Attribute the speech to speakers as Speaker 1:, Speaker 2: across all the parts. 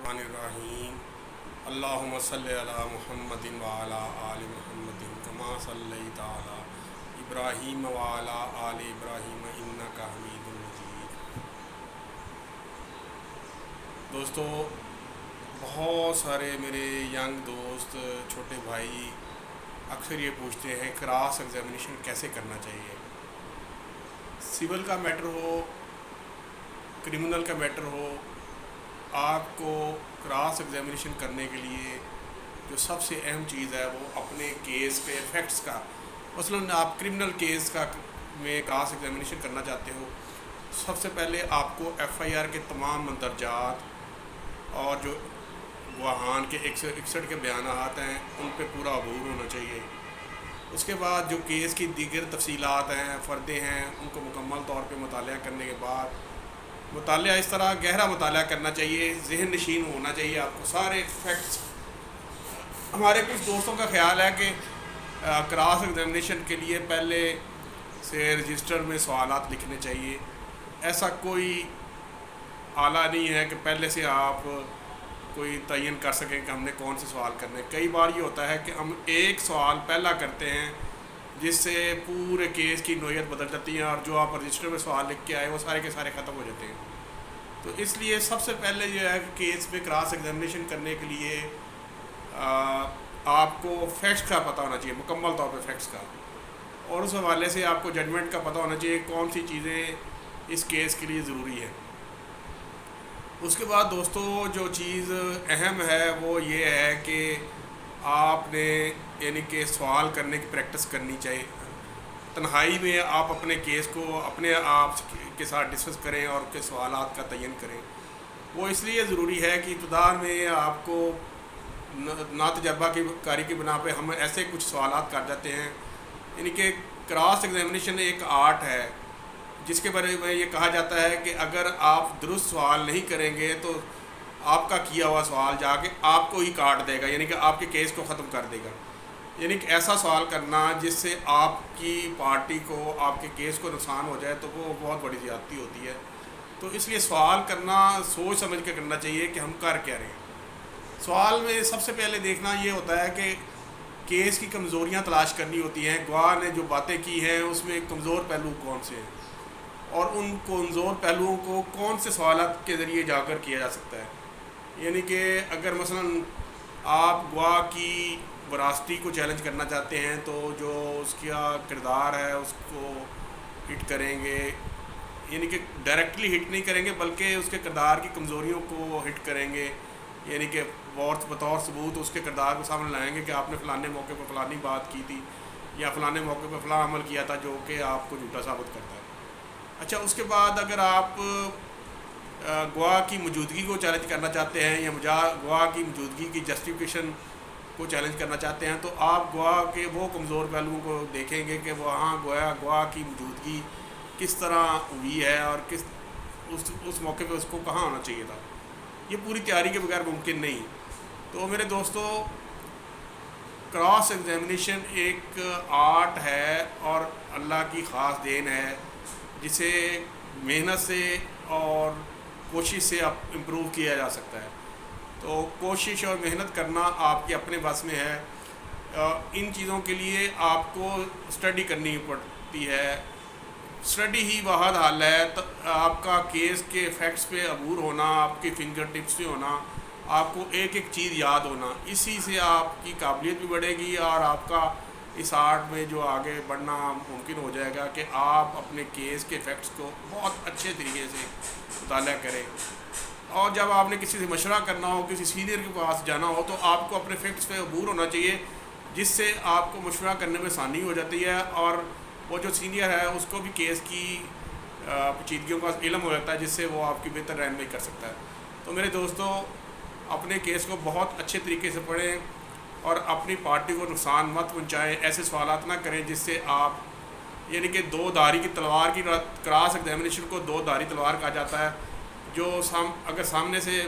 Speaker 1: الرحیم اللہم صلی علی محمد وعلی آل محمد کما صلیت علی ابراہیم وعلی آل ابراہیم انک حمید مجید۔ دوستو، بہت سارے میرے ینگ دوست، چھوٹے بھائی اکثر یہ پوچھتے ہیں کراس ایگزامینیشن کیسے کرنا چاہیے۔ سول کا میٹر ہو، کرمنل کا میٹر ہو، آپ کو کراس ایگزامینیشن کرنے کے لیے جو سب سے اہم چیز ہے وہ اپنے کیس کے فیکٹس کا، مثلاً آپ کرمنل کیس کا میں کراس ایگزامینیشن کرنا چاہتے ہو، سب سے پہلے آپ کو ایف آئی آر کے تمام مندرجات اور جو گواہان کے 161 کے بیانات ہیں ان پہ پورا عبور ہونا چاہیے۔ اس کے بعد جو کیس کی دیگر تفصیلات ہیں، فردے ہیں، ان کو مکمل طور پہ مطالعہ کرنے کے بعد، مطالعہ اس طرح گہرا مطالعہ کرنا چاہیے، ذہن نشین ہونا چاہیے آپ کو سارے فیکٹس۔ ہمارے کچھ دوستوں کا خیال ہے کہ کراس ایگزامینیشن کے لیے پہلے سے رجسٹر میں سوالات لکھنے چاہیے۔ ایسا کوئی آلہ نہیں ہے کہ پہلے سے آپ کوئی تعین کر سکیں کہ ہم نے کون سے سوال کرنے۔ کئی بار یہ ہوتا ہے کہ ہم ایک سوال پہلا کرتے ہیں جس سے پورے کیس کی نوعیت بدل جاتی ہے، اور جو آپ رجسٹر میں سوال لکھ کے آئے وہ سارے کے سارے ختم ہو جاتے ہیں۔ تو اس لیے سب سے پہلے جو ہے کہ کیس میں کراس ایگزامینیشن کرنے کے لیے آپ کو فیکٹس کا پتہ ہونا چاہیے، مکمل طور پہ فیکٹس کا، اور اس حوالے سے آپ کو ججمنٹ کا پتہ ہونا چاہیے کون سی چیزیں اس کیس کے لیے ضروری ہے۔ اس کے بعد دوستو جو چیز اہم ہے وہ یہ ہے کہ آپ نے یعنی کہ سوال کرنے کی پریکٹس کرنی چاہیے۔ تنہائی میں آپ اپنے کیس کو اپنے آپ کے ساتھ ڈسکس کریں اور کے سوالات کا تعین کریں۔ وہ اس لیے ضروری ہے کہ ابتدا میں آپ کو ناتجربہ کی کاری کی بنا پہ ہم ایسے کچھ سوالات کر جاتے ہیں، یعنی کہ کراس ایگزامینیشن ایک آرٹ ہے جس کے بارے میں یہ کہا جاتا ہے کہ اگر آپ درست سوال نہیں کریں گے تو آپ کا کیا ہوا سوال جا کے آپ کو ہی کاٹ دے گا، یعنی کہ آپ کے کیس کو ختم کر دے گا۔ یعنی کہ ایسا سوال کرنا جس سے آپ کی پارٹی کو، آپ کے کیس کو نقصان ہو جائے تو وہ بہت بڑی زیادتی ہوتی ہے۔ تو اس لیے سوال کرنا سوچ سمجھ کے کرنا چاہیے کہ ہم کر کیا رہے ہیں۔ سوال میں سب سے پہلے دیکھنا یہ ہوتا ہے کہ کیس کی کمزوریاں تلاش کرنی ہوتی ہیں، گواہ نے جو باتیں کی ہیں اس میں کمزور پہلو کون سے ہیں، اور ان کمزور پہلوؤں کو کون سے سوالات کے ذریعے اجاگر کیا جا سکتا ہے۔ یعنی کہ اگر مثلاً آپ گواہ کی وراستی کو چیلنج کرنا چاہتے ہیں تو جو اس کا کردار ہے اس کو ہٹ کریں گے، یعنی کہ ڈائریکٹلی ہٹ نہیں کریں گے بلکہ اس کے کردار کی کمزوریوں کو ہٹ کریں گے، یعنی کہ بطور ثبوت اس کے کردار کو سامنے لائیں گے کہ آپ نے فلانے موقع پر فلانی بات کی تھی یا فلانے موقع پر فلاں عمل کیا تھا جو کہ آپ کو جھوٹا ثابت کرتا ہے۔ اچھا، اس کے بعد اگر آپ گواہ کی موجودگی کو چیلنج کرنا چاہتے ہیں یا گواہ کی موجودگی کی جسٹیفیکیشن کو چیلنج کرنا چاہتے ہیں تو آپ گواہ کے وہ کمزور پہلوؤں کو دیکھیں گے کہ وہاں گواہ کی موجودگی کس طرح ہوئی ہے اور اس موقع پہ اس کو کہاں ہونا چاہیے تھا۔ یہ پوری تیاری کے بغیر ممکن نہیں۔ تو میرے دوستو، کراس ایگزامینیشن ایک آرٹ ہے اور اللہ کی خاص دین ہے جسے محنت سے اور کوشش سے امپروو کیا جا سکتا ہے۔ تو کوشش اور محنت کرنا آپ کے اپنے بس میں ہے۔ ان چیزوں کے لیے آپ کو اسٹڈی کرنی پڑتی ہے۔ اسٹڈی ہی واحد حل ہے آپ کا کیس کے فیکٹس پہ عبور ہونا، آپ کے فنگر ٹپس پہ ہونا، آپ کو ایک ایک چیز یاد ہونا، اسی سے آپ کی قابلیت بھی بڑھے گی اور آپ کا اس آرٹ میں جو آگے بڑھنا ممکن ہو جائے گا کہ آپ اپنے کیس کے فیکٹس کو بہت اچھے طریقے سے مطالعہ کریں۔ اور جب آپ نے کسی سے مشورہ کرنا ہو، کسی سینئر کے پاس جانا ہو تو آپ کو اپنے فیکٹس پہ عبور ہونا چاہیے، جس سے آپ کو مشورہ کرنے میں آسانی ہو جاتی ہے اور وہ جو سینئر ہے اس کو بھی کیس کی پیچیدگیوں کا علم ہو جاتا ہے، جس سے وہ آپ کی بہتر رہنمائی کر سکتا ہے۔ تو میرے دوستو، اپنے کیس کو بہت اچھے طریقے سے پڑھیں اور اپنی پارٹی کو نقصان مت پہنچائیں، ایسے سوالات نہ کریں جس سے آپ، یعنی کہ دو دھاری کی تلوار کی، کراس ایگزامینیشن کو دو دھاری تلوار کہا جاتا ہے، جو اگر سامنے سے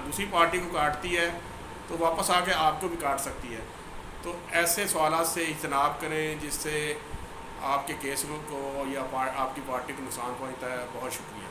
Speaker 1: دوسری پارٹی کو کاٹتی ہے تو واپس آ کے آپ کو بھی کاٹ سکتی ہے۔ تو ایسے سوالات سے اجتناب کریں جس سے آپ کے کیس کو یا آپ کی پارٹی کو نقصان پہنچتا ہے۔ بہت شکریہ۔